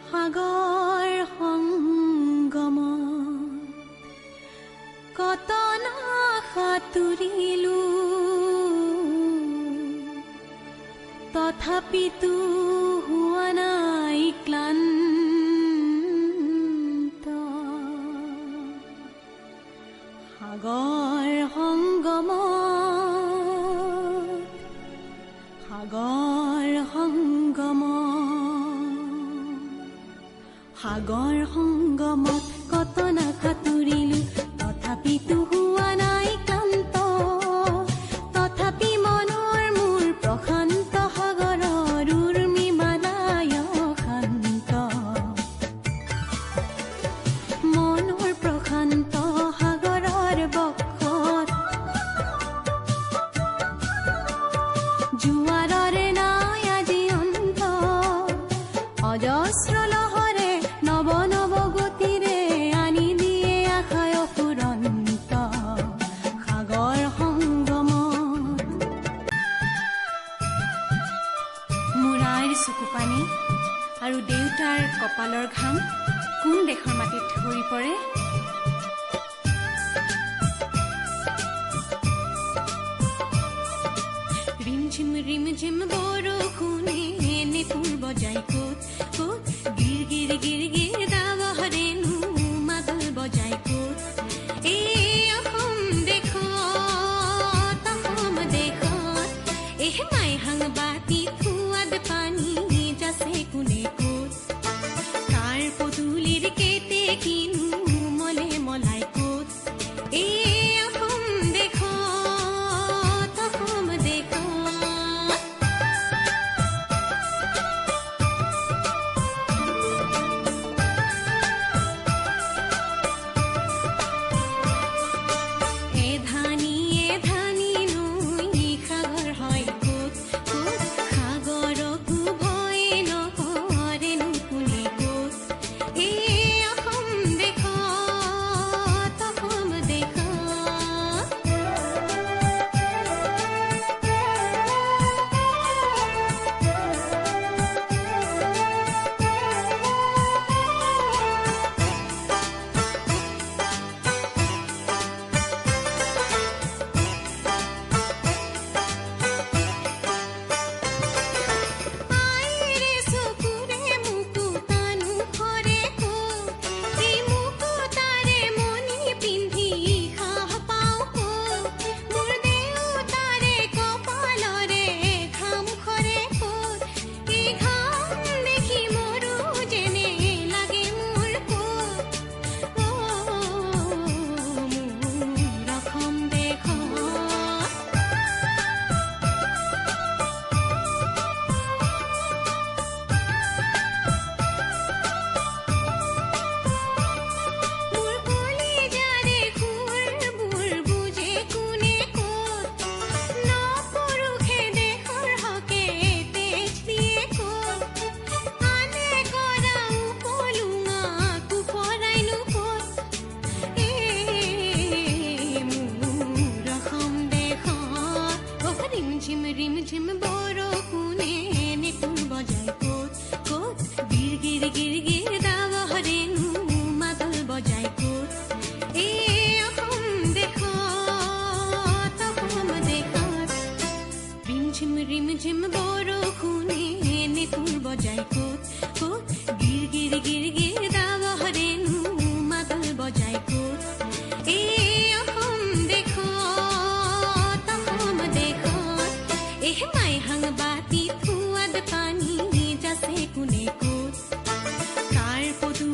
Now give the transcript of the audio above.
সাগৰ সংগম কতনা সাঁতুৰিলো তথাপিতো হোৱা নাই ক্লান্ত সাগৰ সংগম সাগৰ সংগমত কতনা সাঁতুৰিলো তথাপিতো হোৱা নাই ক্লান্ত তথাপি মনৰ মোৰ প্ৰশান্ত সাগৰৰ উৰ্মিমালায় শান্ত মনৰ প্ৰশান্ত সাগৰৰ বক্ষত জোৱাৰৰ নাই আজি অন্ত অজস্ৰ লহৰে নৱ নৱ গতিৰে আনি দিয়ে আশায় ফুৰন্ত সাগৰ সংগমত মোৰ আইৰ চকু পানী আৰু দেউতাৰ কপালৰ ঘাম কোন দেশৰ মাটিত সৰি পৰে ৰিম ঝিম বৰষুণে নেপুৰ বজাই ক'ত ক'ত গিৰ গিৰ গিৰ গিৰ দাৱহৰেনো মাদল বজাই ক'ত এই অসম দেশত মাই সাংবাতি সোৱাদ পানী যাছে কোনে ক'ত কাৰ পদূলিৰ কেতে কিনো মলে মলাই ক'ত এই অসম দেশত মাই সাংবাতি সোৱাদ পানী যাছে কোনে ক'ত কাৰ পদূলিৰ